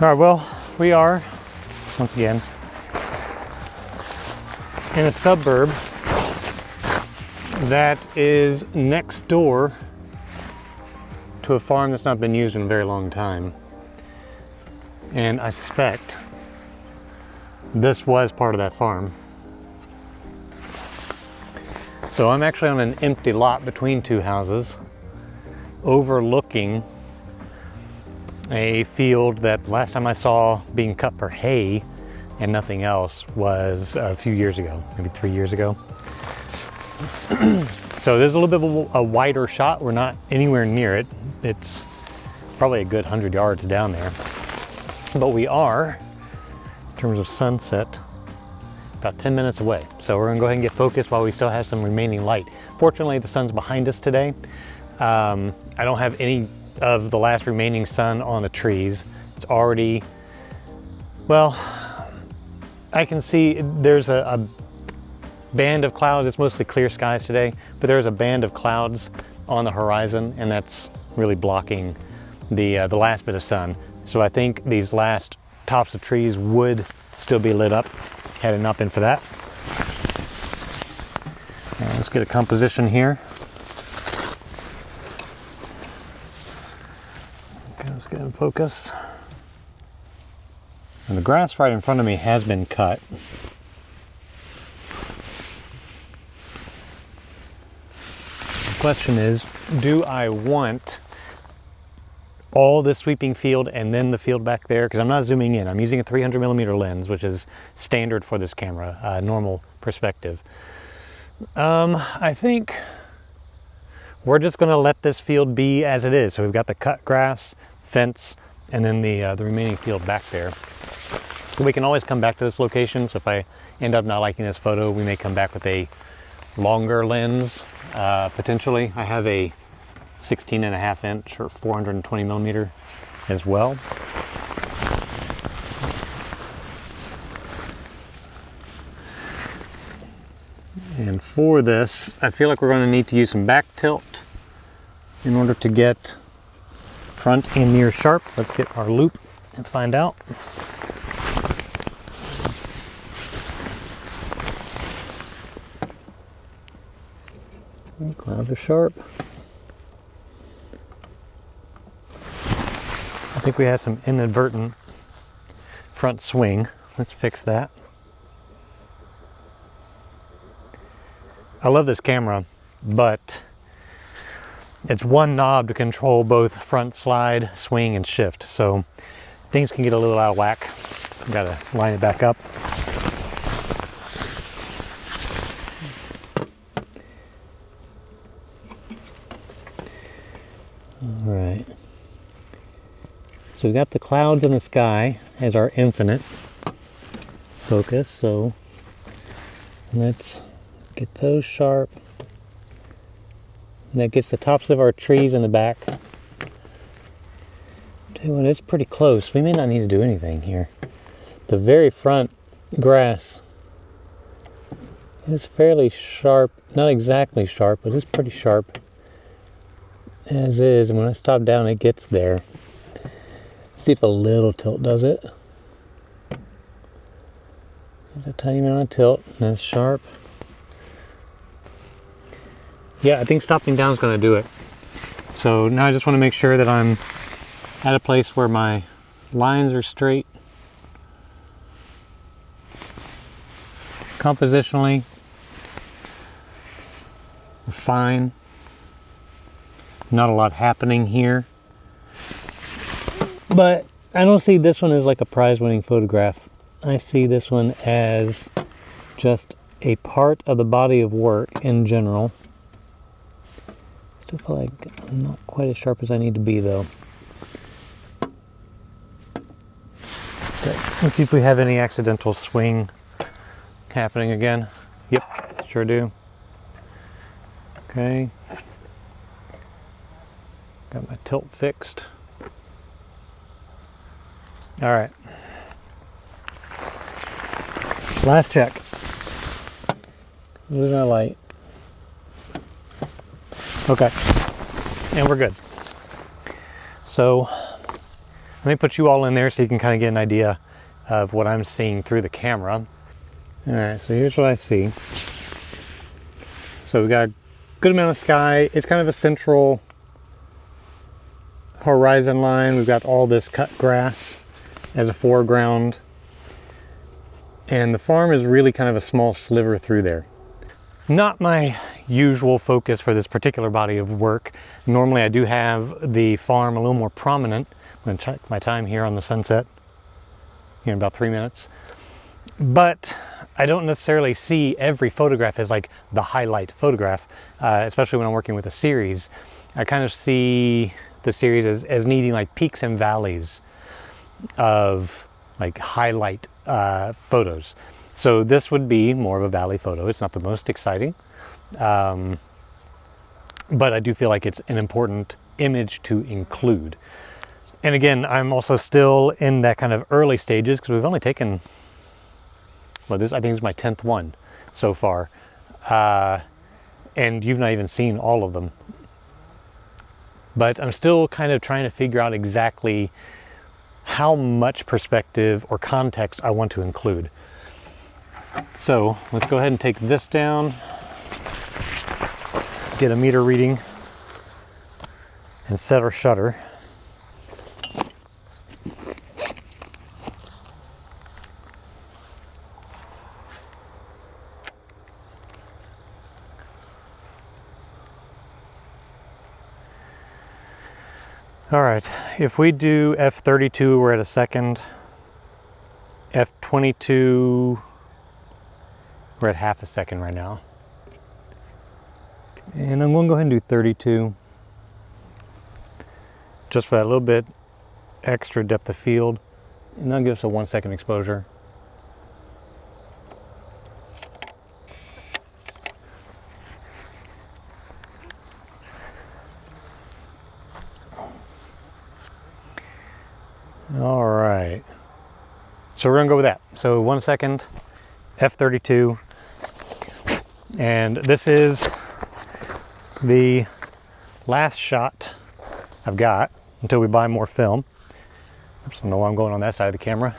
All right, well, we are, once again, in a suburb that is next door to a farm that's not been used in a very long time. And I suspect this was part of that farm. So I'm actually on an empty lot between two houses, overlooking a field that last time I saw being cut for hay and nothing else was a few years ago, maybe 3 years ago. So there's a little bit of a wider shot. We're not anywhere near it. It's probably a good 100 yards down there. But we are, in terms of sunset, about 10 minutes away. So we're gonna go ahead and get focused while we still have some remaining light. Fortunately, the sun's behind us today. I don't have any of the last remaining sun on the trees. It's already, well, I can see there's a band of clouds. It's mostly clear skies today, but there's a band of clouds on the horizon, and that's really blocking the last bit of sun. So I think these last tops of trees would still be lit up had it not been for that. Let's get a composition here. Okay, let's get in focus. And the grass right in front of me has been cut. The question is, do I want all this sweeping field and then the field back there? Because I'm not zooming in. I'm using a 300mm lens, which is standard for this camera, normal perspective. I think we're just going to let this field be as it is. So we've got the cut grass, fence, and then the remaining field back there. So we can always come back to this location. So if I end up not liking this photo, we may come back with a longer lens, potentially. I have a 16.5 inch or 420mm as well. And for this, I feel like we're going to need to use some back tilt in order to get front and near sharp. Let's get our loop and find out. Clouds are sharp. I think we have some inadvertent front swing. Let's fix that. I love this camera, but it's one knob to control both front slide, swing, and shift. So things can get a little out of whack. Gotta line it back up. All right. So we've got the clouds in the sky as our infinite focus. So let's get those sharp. And that gets the tops of our trees in the back. Tell you what, it's pretty close. We may not need to do anything here. The very front grass is fairly sharp. Not exactly sharp, but it's pretty sharp as is. And when I stop down, it gets there. See if a little tilt does it. There's a tiny amount of tilt. That's sharp. Yeah, I think stopping down is going to do it. So now I just want to make sure that I'm at a place where my lines are straight. Compositionally, we're fine. Not a lot happening here. But I don't see this one as like a prize-winning photograph. I see this one as just a part of the body of work in general. Still feel like I'm not quite as sharp as I need to be, though. Okay, let's see if we have any accidental swing happening again. Yep, sure do. Okay. Got my tilt fixed. All right. Last check. Losing our light. Okay. And we're good. So Let me put you all in there so you can kind of get an idea of what I'm seeing through the camera. All right, so here's what I see. So we got a good amount of sky. It's kind of a central horizon line. We've got all this cut grass as a foreground. And the farm is really kind of a small sliver through there. Not my usual focus for this particular body of work. Normally I do have the farm a little more prominent. I'm going to check my time here on the sunset here in about 3 minutes. But I don't necessarily see every photograph as like the highlight photograph, especially when I'm working with a series. I kind of see the series as needing like peaks and valleys of like highlight photos. So this would be more of a valley photo. It's not the most exciting, but I do feel like it's an important image to include. And again, I'm also still in that kind of early stages because we've only taken, well, this I think is my 10th one so far, and you've not even seen all of them. But I'm still kind of trying to figure out exactly how much perspective or context I want to include. So let's go ahead and take this down, get a meter reading, and set our shutter. All right, if we do f32, we're at a second. f22, we're at half a second right now. And I'm going to go ahead and do 32, just for that little bit extra depth of field. And that'll give us a 1 second exposure. All right, so we're gonna go with that. So 1 second, f32, and this is the last shot I've got until we buy more film. I just don't know why I'm going on that side of the camera.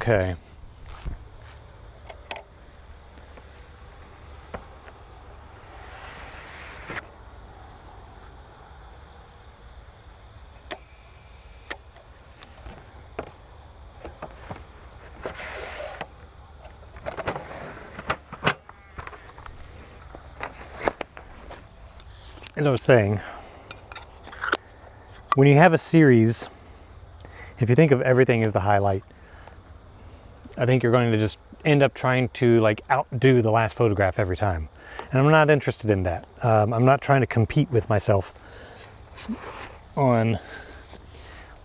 Okay. As I was saying, when you have a series, if you think of everything as the highlight, I think you're going to just end up trying to like outdo the last photograph every time. And I'm not interested in that. I'm not trying to compete with myself on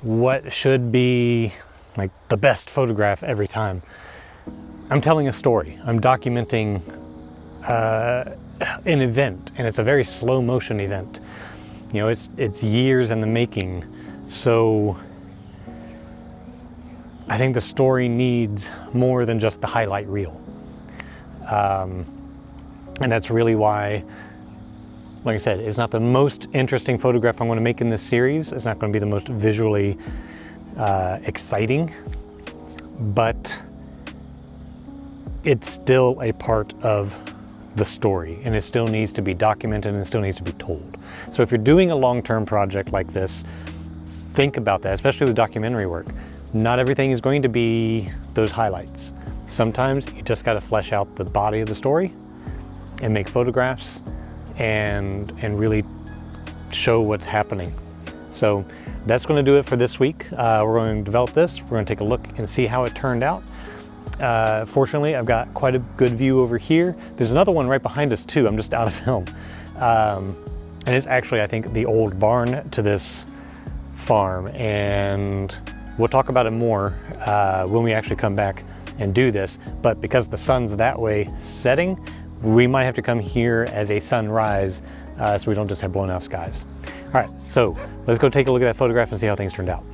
what should be like the best photograph every time. I'm telling a story. I'm documenting an event, and it's a very slow motion event. You know, it's years in the making. So I think the story needs more than just the highlight reel. And that's really why, like I said, it's not the most interesting photograph I'm going to make in this series. It's not going to be the most visually exciting, but it's still a part of the story, and it still needs to be documented and it still needs to be told. So if you're doing a long-term project like this, think about that, especially with documentary work. Not everything is going to be those highlights. Sometimes you just got to flesh out the body of the story and make photographs and really show what's happening. So that's going to do it for this week. We're going to develop this. We're going to take a look and see how it turned out. Fortunately, I've got quite a good view over here. There's another one right behind us too. I'm just out of film. And it's actually, I think, the old barn to this farm. And we'll talk about it more when we actually come back and do this. But because the sun's that way setting, we might have to come here as a sunrise so we don't just have blown out skies. All right, so let's go take a look at that photograph and see how things turned out.